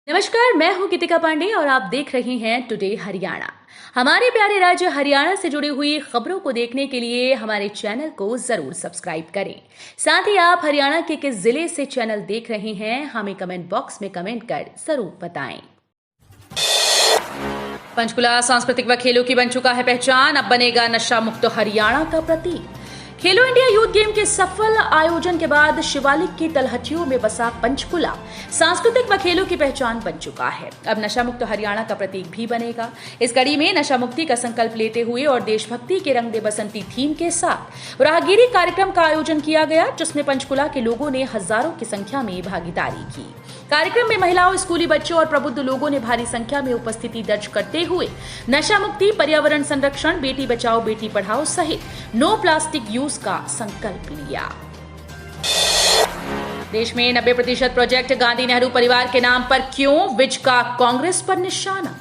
नमस्कार, मैं हूं गीतिका पांडे और आप देख रहे हैं टुडे हरियाणा। हमारे प्यारे राज्य हरियाणा से जुड़ी हुई खबरों को देखने के लिए हमारे चैनल को जरूर सब्सक्राइब करें। साथ ही आप हरियाणा के किस जिले से चैनल देख रहे हैं हमें कमेंट बॉक्स में कमेंट कर जरूर बताएं। पंचकुला सांस्कृतिक व खेलों की बन चुका है पहचान, अब बनेगा नशा मुक्त हरियाणा का प्रतीक। खेलो इंडिया यूथ गेम के सफल आयोजन के बाद शिवालिक की तलहटियों में बसा पंचकुला सांस्कृतिक व खेलों की पहचान बन चुका है। अब नशा मुक्त हरियाणा का प्रतीक भी बनेगा। इस कड़ी में नशा मुक्ति का संकल्प लेते हुए और देशभक्ति के रंग दे बसंती थीम के साथ राहगिरी कार्यक्रम का आयोजन किया गया, जिसमें पंचकुला के लोगों ने हजारों की संख्या में भागीदारी की। कार्यक्रम में महिलाओं, स्कूली बच्चों और प्रबुद्ध लोगों ने भारी संख्या में उपस्थिति दर्ज करते हुए नशा मुक्ति, पर्यावरण संरक्षण, बेटी बचाओ बेटी पढ़ाओ सहित नो प्लास्टिक यूज का संकल्प लिया। देश में 90% प्रोजेक्ट गांधी नेहरू परिवार के नाम पर क्यों, विज का कांग्रेस पर निशाना।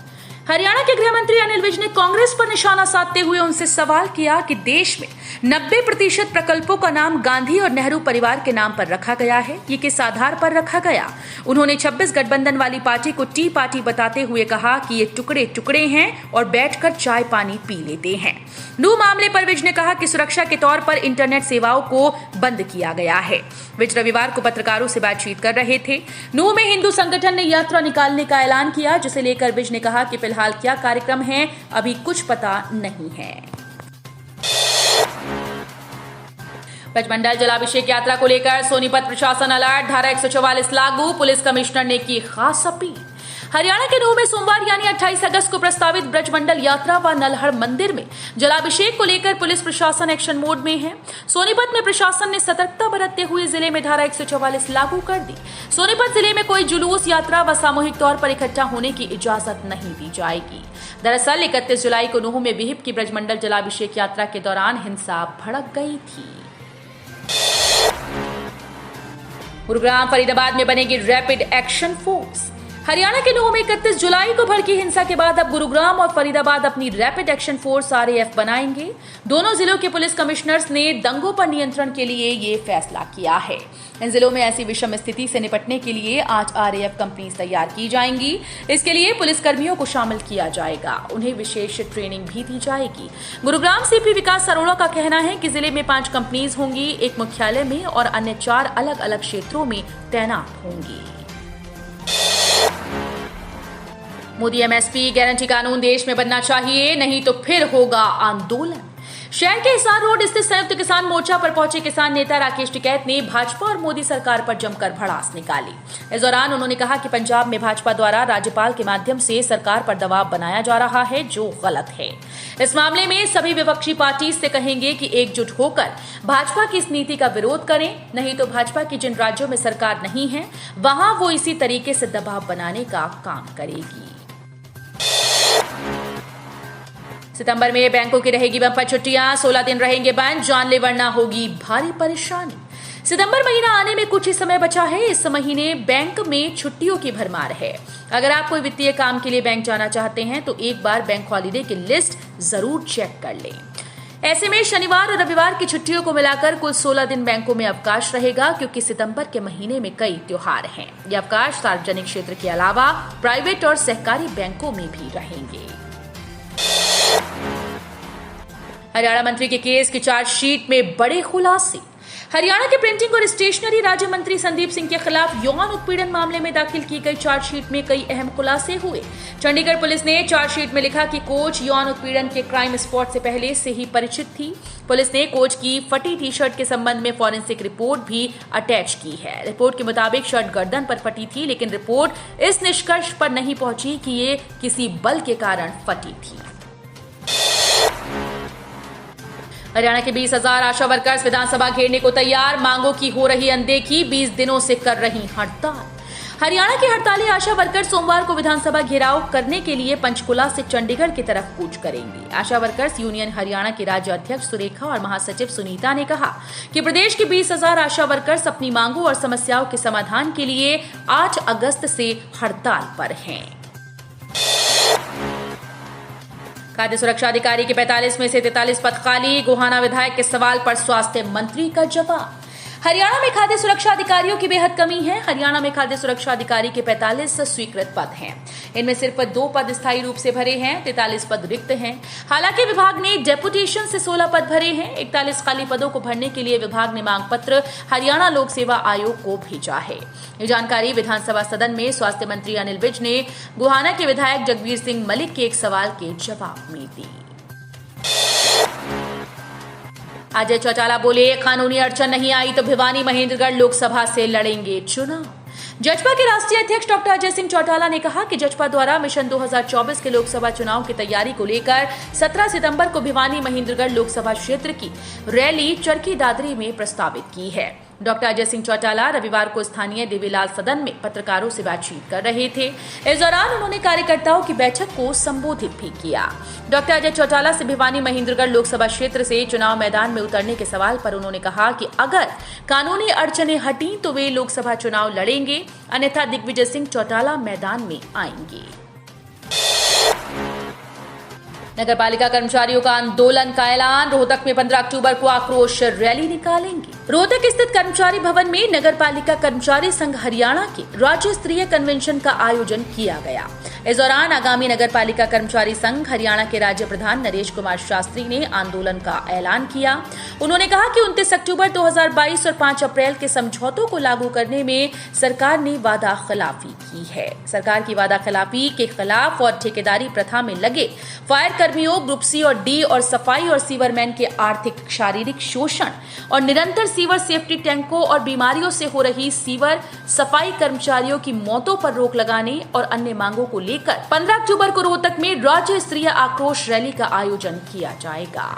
हरियाणा के गृह मंत्री अनिल विज ने कांग्रेस पर निशाना साधते हुए उनसे सवाल किया कि देश में 90% प्रकल्पों का नाम गांधी और नेहरू परिवार के नाम पर रखा गया है, ये किस आधार पर रखा गया। उन्होंने 26 गठबंधन वाली पार्टी को टी पार्टी बताते हुए कहा कि ये टुकड़े टुकड़े हैं और बैठकर चाय पानी पी लेते हैं। नू मामले पर विज ने कहा कि सुरक्षा के तौर पर इंटरनेट सेवाओं को बंद किया गया है। विज रविवार को पत्रकारों से बातचीत कर रहे थे। नू में हिंदू संगठन ने यात्रा निकालने का ऐलान किया, जिसे लेकर विज ने कहा कि फिलहाल क्या कार्यक्रम है अभी कुछ पता नहीं है। ब्रजमंडल जलाभिषेक यात्रा को लेकर सोनीपत प्रशासन अलर्ट, धारा 144 लागू, पुलिस कमिश्नर ने की खास अपील। हरियाणा के नूह में सोमवार यानी 28 अगस्त को प्रस्तावित ब्रजमंडल यात्रा व नलहड़ मंदिर में जलाभिषेक को लेकर पुलिस प्रशासन एक्शन मोड में है। सोनीपत में प्रशासन ने सतर्कता बरतते हुए जिले में धारा 144 लागू कर दी। सोनीपत जिले में कोई जुलूस, यात्रा व सामूहिक तौर पर इकट्ठा होने की इजाजत नहीं दी जाएगी। दरअसल 31 जुलाई को नूह में विहिप की ब्रजमंडल जलाभिषेक यात्रा के दौरान हिंसा भड़क गई थी। गुरुग्राम, फरीदाबाद में बनेगी रैपिड एक्शन फोर्स। हरियाणा के नूह में 31 जुलाई को भड़की हिंसा के बाद अब गुरुग्राम और फरीदाबाद अपनी रैपिड एक्शन फोर्स RAF बनाएंगे। दोनों जिलों के पुलिस कमिश्नर्स ने दंगों पर नियंत्रण के लिए ये फैसला किया है। इन जिलों में ऐसी विषम स्थिति से निपटने के लिए आज RAF कंपनीज तैयार की जाएंगी। इसके लिए पुलिस कर्मियों को शामिल किया जाएगा, उन्हें विशेष ट्रेनिंग भी दी जाएगी। गुरुग्राम CP विकास अरोड़ा का कहना है कि जिले में 5 कंपनीज होंगी, एक मुख्यालय में और अन्य 4 अलग अलग क्षेत्रों में तैनात होंगी। मोदी MSP गारंटी कानून देश में बनना चाहिए, नहीं तो फिर होगा आंदोलन। शहर के हिसार रोड स्थित संयुक्त किसान मोर्चा पर पहुंचे किसान नेता राकेश टिकैत ने भाजपा और मोदी सरकार पर जमकर भड़ास निकाली। इस दौरान उन्होंने कहा कि पंजाब में भाजपा द्वारा राज्यपाल के माध्यम से सरकार पर दबाव बनाया जा रहा है, जो गलत है। इस मामले में सभी विपक्षी पार्टी से कहेंगे कि एकजुट होकर भाजपा की इस नीति का विरोध करें, नहीं तो भाजपा की जिन राज्यों में सरकार नहीं है वहां वो इसी तरीके से दबाव बनाने का काम करेगी। सितंबर में बैंकों की रहेगी बंपर छुट्टियां, 16 दिन रहेंगे बंद, जानलेवा ना होगी भारी परेशानी। सितंबर महीना आने में कुछ ही समय बचा है। इस महीने बैंक में छुट्टियों की भरमार है। अगर आप कोई वित्तीय काम के लिए बैंक जाना चाहते हैं तो एक बार बैंक हॉलिडे की लिस्ट जरूर चेक कर लें। ऐसे में शनिवार और रविवार की छुट्टियों को मिलाकर कुल 16 दिन बैंकों में अवकाश रहेगा, क्योंकि सितंबर के महीने में कई त्योहार हैं। ये अवकाश सार्वजनिक क्षेत्र के अलावा प्राइवेट और सहकारी बैंकों में भी रहेंगे। हरियाणा मंत्री के केस की चार्जशीट में बड़े खुलासे। हरियाणा के प्रिंटिंग और स्टेशनरी राज्य मंत्री संदीप सिंह के खिलाफ यौन उत्पीड़न मामले में दाखिल की गई चार्जशीट में कई अहम खुलासे हुए। चंडीगढ़ पुलिस ने चार्जशीट में लिखा कि कोच यौन उत्पीड़न के क्राइम स्पॉट से पहले से ही परिचित थी। पुलिस ने कोच की फटी टी-शर्ट के संबंध में फॉरेंसिक रिपोर्ट भी अटैच की है। रिपोर्ट के मुताबिक शर्ट गर्दन पर फटी थी, लेकिन रिपोर्ट इस निष्कर्ष पर नहीं पहुंची कि ये किसी बल के कारण फटी थी। हरियाणा के 20,000 आशा वर्कर्स विधानसभा घेरने को तैयार, मांगों की हो रही अनदेखी, 20 दिनों से कर रही हड़ताल। हरियाणा की हड़ताली आशा वर्कर सोमवार को विधानसभा घेराव करने के लिए पंचकुला से चंडीगढ़ की तरफ कूच करेंगी। आशा वर्कर्स यूनियन हरियाणा की राज्य अध्यक्ष सुरेखा और महासचिव सुनीता ने कहा कि प्रदेश के 20,000 आशा वर्कर्स अपनी मांगों और समस्याओं के समाधान के लिए 8 अगस्त से हड़ताल पर हैं। खाद्य सुरक्षा अधिकारी के 45 में से 43 पद खाली, गोहाना विधायक के सवाल पर स्वास्थ्य मंत्री का जवाब। हरियाणा में खाद्य सुरक्षा अधिकारियों की बेहद कमी है। हरियाणा में खाद्य सुरक्षा अधिकारी के 45 स्वीकृत पद हैं। इनमें सिर्फ 2 पद स्थायी रूप से भरे हैं, 43 पद रिक्त हैं। हालांकि विभाग ने डेपुटेशन से 16 पद भरे हैं। 41 खाली पदों को भरने के लिए विभाग ने मांग पत्र हरियाणा लोक सेवा आयोग को भेजा है। ये जानकारी विधानसभा सदन में स्वास्थ्य मंत्री अनिल विज ने गोहाना के विधायक जगबीर सिंह मलिक के एक सवाल के जवाब में दी। अजय चौटाला बोले, कानूनी अड़चन नहीं आई तो भिवानी महेंद्रगढ़ लोकसभा से लड़ेंगे चुनाव। जजपा के राष्ट्रीय अध्यक्ष डॉक्टर अजय सिंह चौटाला ने कहा कि जजपा द्वारा मिशन 2024 के लोकसभा चुनाव की तैयारी को लेकर 17 सितंबर को भिवानी महेंद्रगढ़ लोकसभा क्षेत्र की रैली चरखी दादरी में प्रस्तावित की है। डॉक्टर अजय सिंह चौटाला रविवार को स्थानीय देवीलाल सदन में पत्रकारों से बातचीत कर रहे थे। इस दौरान उन्होंने कार्यकर्ताओं की बैठक को संबोधित भी किया। डॉक्टर अजय चौटाला से भिवानी महेंद्रगढ़ लोकसभा क्षेत्र से चुनाव मैदान में उतरने के सवाल पर उन्होंने कहा कि अगर कानूनी अड़चनें हटी तो वे लोकसभा चुनाव लड़ेंगे, अन्यथा दिग्विजय सिंह चौटाला मैदान में आएंगे। नगरपालिका कर्मचारियों का आंदोलन का ऐलान, रोहतक में 15 अक्टूबर को आक्रोश रैली निकालेंगे। रोहतक स्थित कर्मचारी भवन में नगरपालिका कर्मचारी संघ हरियाणा के राज्य स्तरीय कन्वेंशन का आयोजन किया गया। इस दौरान आगामी नगरपालिका कर्मचारी संघ हरियाणा के राज्य प्रधान नरेश कुमार शास्त्री ने आंदोलन का ऐलान किया। उन्होंने कहा कि 29 अक्टूबर 2022 और 5 अप्रैल के समझौतों को लागू करने में सरकार ने वादा खिलाफी की है। सरकार की वादा खिलाफी के खिलाफ और ठेकेदारी प्रथा में लगे फायर कर्मियों, ग्रुप सी और डी और सफाई और सीवरमैन के आर्थिक शारीरिक शोषण और निरंतर सीवर सेफ्टी टैंकों और बीमारियों से हो रही सीवर सफाई कर्मचारियों की मौतों पर रोक लगाने और अन्य मांगों को लेकर 15 अक्टूबर को रोहतक में राज्य स्तरीय आक्रोश रैली का आयोजन किया जाएगा।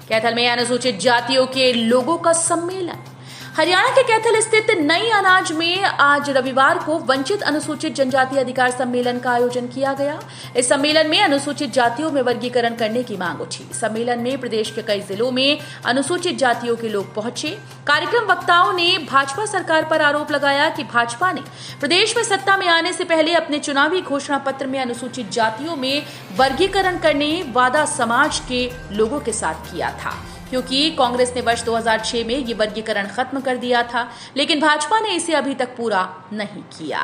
कैथल में अनुसूचित जातियों के लोगों का सम्मेलन। हरियाणा के कैथल स्थित नई अनाज में आज रविवार को वंचित अनुसूचित जनजाति अधिकार सम्मेलन का आयोजन किया गया। इस सम्मेलन में अनुसूचित जातियों में वर्गीकरण करने की मांग उठी। सम्मेलन में प्रदेश के कई जिलों में अनुसूचित जातियों के लोग पहुंचे। कार्यक्रम वक्ताओं ने भाजपा सरकार पर आरोप लगाया कि भाजपा ने प्रदेश में सत्ता में आने से पहले अपने चुनावी घोषणा पत्र में अनुसूचित जातियों में वर्गीकरण करने वादा समाज के लोगों के साथ किया था, क्योंकि कांग्रेस ने वर्ष 2006 में ये वर्गीकरण खत्म कर दिया था, लेकिन भाजपा ने इसे अभी तक पूरा नहीं किया।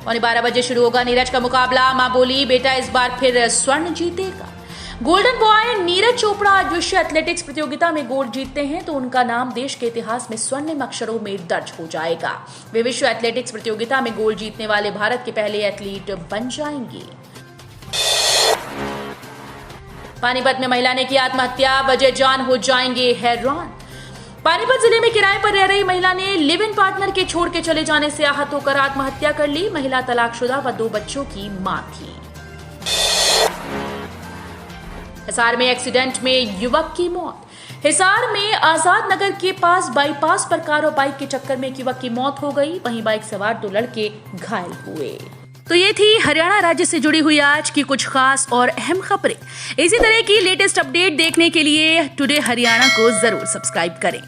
12:15 बजे शुरू होगा नीरज का मुकाबला। मां बोली, बेटा इस बार फिर स्वर्ण जीतेगा। गोल्डन बॉय नीरज चोपड़ा आज विश्व एथलेटिक्स प्रतियोगिता में गोल्ड जीतते हैं तो उनका नाम देश के इतिहास में स्वर्णिम अक्षरों में दर्ज हो जाएगा। वे विश्व एथलेटिक्स प्रतियोगिता में गोल्ड जीतने वाले भारत के पहले एथलीट बन जाएंगे। पानीपत में महिला ने की आत्महत्या, वजह जान हो जाएंगे हैरान। पानीपत जिले में किराए पर रह रही महिला ने लिव इन पार्टनर के छोड़ के चले जाने से आहत होकर आत्महत्या कर ली। महिला तलाकशुदा व 2 बच्चों की मां थी। हिसार में एक्सीडेंट में युवक की मौत। हिसार में आजाद नगर के पास बाईपास पर कार और बाइक के चक्कर में एक युवक की मौत हो गई। वहीं बाइक सवार 2 लड़के घायल हुए। तो ये थी हरियाणा राज्य से जुड़ी हुई आज की कुछ खास और अहम खबरें। इसी तरह की लेटेस्ट अपडेट देखने के लिए टुडे हरियाणा को जरूर सब्सक्राइब करें।